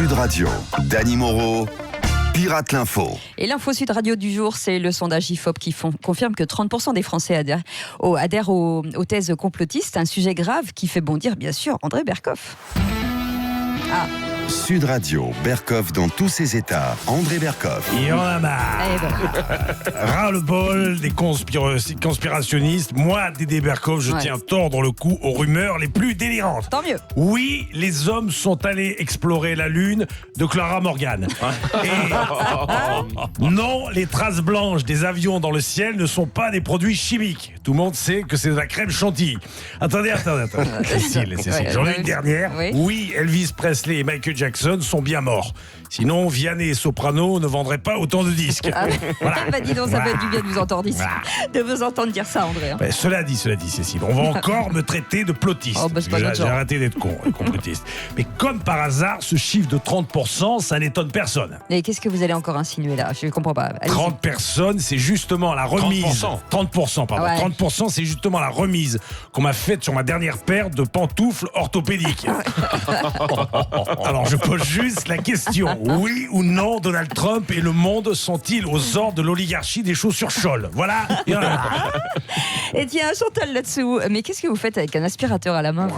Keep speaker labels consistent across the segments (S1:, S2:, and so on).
S1: Sud Radio, Dany Moreau, Pirate l'Info.
S2: Et l'info Sud Radio du jour, c'est le sondage IFOP qui confirme que 30% des Français adhèrent aux thèses complotistes. Un sujet grave qui fait bondir, bien sûr, André Berkoff. Ah.
S1: Sud Radio, Berkoff dans tous ses états. André Berkoff.
S3: Il y en a marre. Ras-le-bol des conspirationnistes. Moi, Dédé Berkoff, je tiens tordre le cou aux rumeurs les plus délirantes.
S2: Tant mieux.
S3: Oui, les hommes sont allés explorer la Lune de Clara Morgan. Et non, les traces blanches des avions dans le ciel ne sont pas des produits chimiques. Tout le monde sait que c'est de la crème chantilly. Attendez. Cécile. J'en ai une dernière. Oui, Elvis Presley et Michael Jackson sont bien morts. Sinon, Vianney et Soprano ne vendraient pas autant de disques.
S2: Voilà. Bah dis donc, ça fait du bien de vous entendre ici. De vous entendre dire ça, André.
S3: Ben, cela dit, Cécile, on va encore me traiter de plotiste. J'ai arrêté d'être complotiste. Mais comme par hasard, ce chiffre de 30%, ça n'étonne personne.
S2: Et qu'est-ce que vous allez encore insinuer là? Je ne comprends pas. Allez-y.
S3: 30 personnes, c'est justement la remise. 30%, pardon.
S2: Ouais.
S3: 30%, c'est justement la remise qu'on m'a faite sur ma dernière paire de pantoufles orthopédiques. Alors, je pose juste la question. Oui ou non, Donald Trump et le monde sont-ils aux ordres de l'oligarchie des chaussures Scholl? Voilà.
S2: Et tiens, Chantal là-dessous. Mais qu'est-ce que vous faites avec un aspirateur à la main, vous?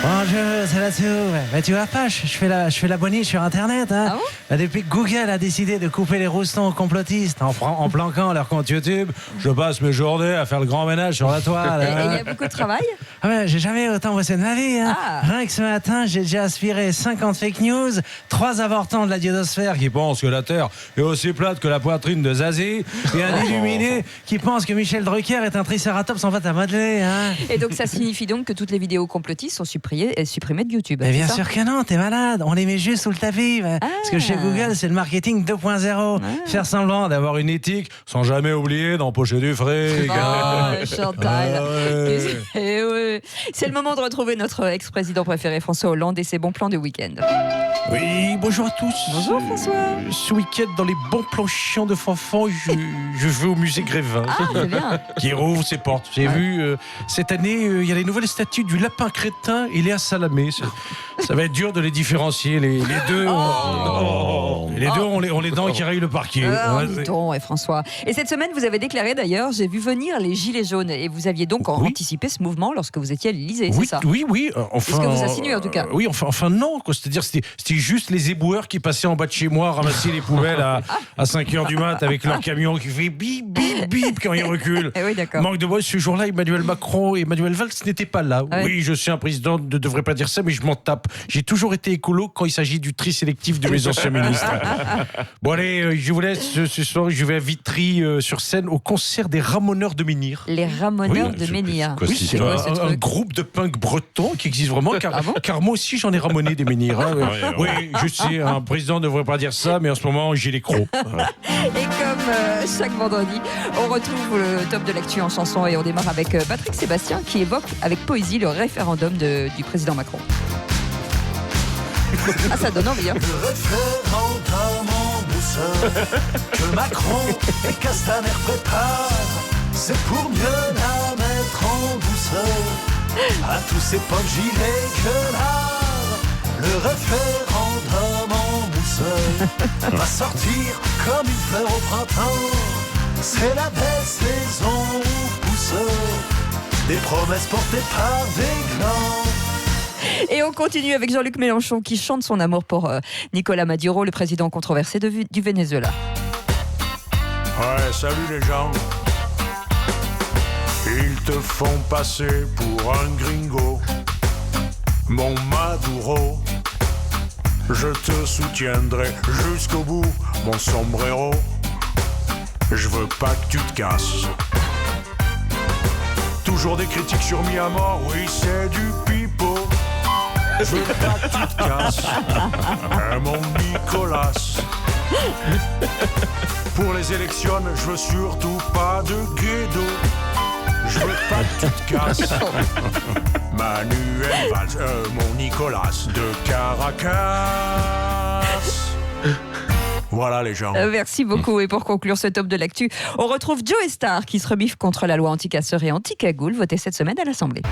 S4: Bonjour, c'est là-dessous. Mais tu vois pas, je fais la bonnie sur Internet. Hein.
S2: Ah bon?
S4: Depuis que Google a décidé de couper les roustons aux complotistes en planquant leur compte YouTube, je passe mes journées à faire le grand ménage sur la toile.
S2: Et il y a beaucoup de travail?
S4: Ah ouais, j'ai jamais autant bossé de ma vie. Hein. Rien que ce matin, j'ai déjà aspiré 50 fake news, 3 avortants de la diodosphère qui pensent que la Terre est aussi plate que la poitrine de Zazie, et un illuminé qui pense que Michel Drucker est un tricératops en pâte à modeler. Hein.
S2: Et donc ça signifie donc que toutes les vidéos complotistes sont supprimées de YouTube.
S4: Mais bien sûr que non, t'es malade. On les met juste sous le tapis. Parce que chez Google, c'est le marketing 2.0. Faire semblant d'avoir une éthique sans jamais oublier d'empocher du fric.
S2: Chantal. C'est le moment de retrouver notre ex-président préféré François Hollande et ses bons plans de week-end.
S3: Oui, bonjour à tous.
S2: Bonjour François.
S3: Ce week-end, dans les bons plans chiants de Fanfan, je vais au musée Grévin.
S2: C'est bien.
S3: Qui rouvre ses portes. J'ai vu, cette année, il y a les nouvelles statues du lapin crétin et Léa Salamé. Ça va être dur de les différencier. Les deux ont les dents qui rayent le parquet.
S2: Dit-on, François. Et cette semaine, vous avez déclaré d'ailleurs, j'ai vu venir les gilets jaunes. Et vous aviez donc anticipé ce mouvement lorsque vous étiez à l'Élysée, c'est ça?
S3: Oui.
S2: C'est ce que vous insinuez en tout cas.
S3: Oui, enfin non. C'est-à-dire, c'était juste les éboueurs qui passaient en bas de chez moi, ramasser les poubelles à 5h du mat avec leur camion qui fait bip, bip, bip quand ils reculent.
S2: Oui, d'accord.
S3: Manque de bol, ce jour-là, Emmanuel Macron et Emmanuel Valls n'étaient pas là. Oui, je suis un président, ne devrais pas dire ça, mais je m'en tape. J'ai toujours été écolo quand il s'agit du tri sélectif de mes anciens ministres. Bon allez, je vous laisse. Ce soir, je vais à Vitry sur scène au concert des Ramoneurs de Menhir.
S2: Les Ramoneurs de Menhir.
S3: Oui, c'est un groupe de punk breton qui existe vraiment, car moi aussi j'en ai ramoné des menhirs. Oui, je sais, un président ne devrait pas dire ça, mais en ce moment j'ai les crocs.
S2: Et comme chaque vendredi, on retrouve le top de l'actu en chanson et on démarre avec Patrick Sébastien qui évoque avec poésie le référendum du président Macron. Ah, ça donne envie. Hein.
S5: Le référendum en douceur que Macron et Castaner préparent, c'est pour mieux la mettre en douceur à tous ces pauvres gilets que l'art. Le référendum en douceur va sortir comme une fleur au printemps. C'est la belle saison où poussent des promesses portées par des glands.
S2: Et on continue avec Jean-Luc Mélenchon qui chante son amour pour Nicolás Maduro, le président controversé du Venezuela.
S6: Ouais, salut les gens. Ils te font passer pour un gringo. Mon Maduro, je te soutiendrai jusqu'au bout, mon sombrero. Je veux pas que tu te casses. Toujours des critiques sur Myanmar, oui c'est du pipeau. Je veux pas que tu te casses, mon Nicolas. Pour les élections, je veux surtout pas de Guido. Je veux pas que tu te casses, Manuel Valls, mon Nicolas de Caracas. Voilà les gens.
S2: Merci beaucoup. Et pour conclure ce top de l'actu, on retrouve Joe Star qui se rebiffe contre la loi anti-casseurs et anti-cagoule votée cette semaine à l'Assemblée.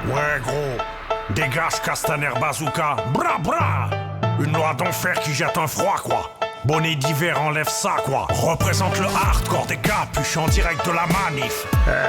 S6: Ouais gros, dégage Castaner Bazooka, bra bra. Une loi d'enfer qui jette un froid, quoi. Bonnet d'hiver enlève ça, quoi. Représente le hardcore des capuchons en direct de la manif.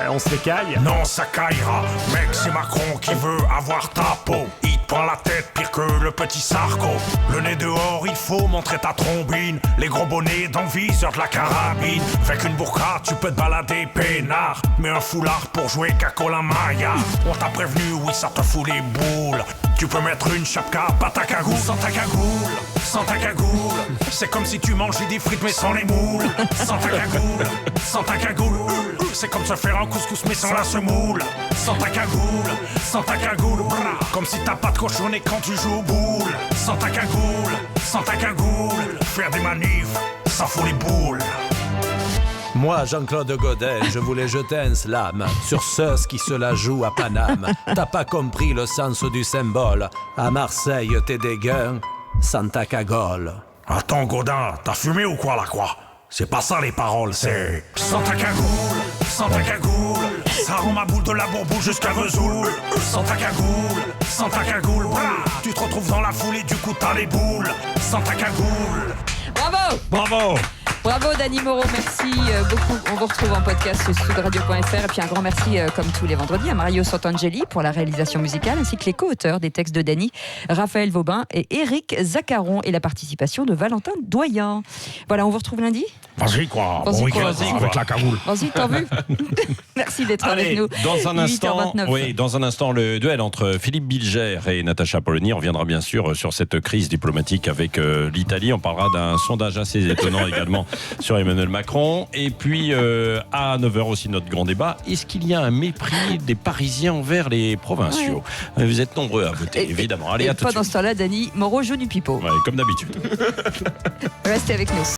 S7: On se caille?
S6: Non, ça caillera. Mec, c'est Macron qui veut avoir ta peau. Il te prend la tête pire que le petit Sarko. Le nez dehors, il faut montrer ta trombine. Les gros bonnets dans le viseur de la carabine. Fait qu'une burqa, tu peux te balader peinard. Mais un foulard pour jouer Caco la Maya. On t'a prévenu, oui, ça te fout les boules. Tu peux mettre une chapka, pas ta cagoule. Sans ta cagoule, sans ta cagoule. C'est comme si tu mangeais des frites mais sans les moules. Sans ta cagoule, sans ta cagoule. C'est comme se faire un couscous mais sans la semoule. Sans ta cagoule, brah. Comme si t'as pas de cochonnet quand tu joues aux boules. Sans ta cagoule, faire des manifs, ça fout les boules.
S8: Moi, Jean-Claude Godin, je voulais jeter un slam sur ceux qui se la jouent à Paname. T'as pas compris le sens du symbole. À Marseille, t'es dégueu, sans ta cagole.
S6: Attends, Godin, t'as fumé ou quoi, là, quoi? C'est pas ça les paroles, c'est... Sans ta cagoule, ça rend ma boule de la bourboule jusqu'à Vesoul. Sans ta cagoule, brah. Tu te retrouves dans la foule et du coup t'as les boules. Sans ta cagoule.
S2: Bravo!
S3: Bravo!
S2: Bravo Dany Moreau, merci beaucoup. On vous retrouve en podcast sur sudradio.fr. Et puis un grand merci, comme tous les vendredis, à Mario Santangeli pour la réalisation musicale, ainsi que les co-auteurs des textes de Dany, Raphaël Vaubin et Éric Zaccaron, et la participation de Valentin Doyen. Voilà, on vous retrouve lundi.
S3: Vas-y quoi,
S2: Vas-y,
S3: bon week-end
S2: quoi.
S3: avec la cagoule.
S2: Vas-y, t'as vu? Merci d'être avec nous.
S9: Dans un instant,
S2: 8h29.
S9: dans un instant, le duel entre Philippe Bilger et Natacha Polony. On reviendra bien sûr sur cette crise diplomatique avec l'Italie. On parlera d'un sondage assez étonnant également sur Emmanuel Macron. Et puis à 9h aussi notre grand débat. Est-ce qu'il y a un mépris des Parisiens envers les provinciaux? Vous êtes nombreux à voter, évidemment. Allez, à tout de suite.
S2: Pendant ce temps-là, Dany Moreau joue du pipeau.
S9: Ouais, comme d'habitude.
S2: Restez avec nous.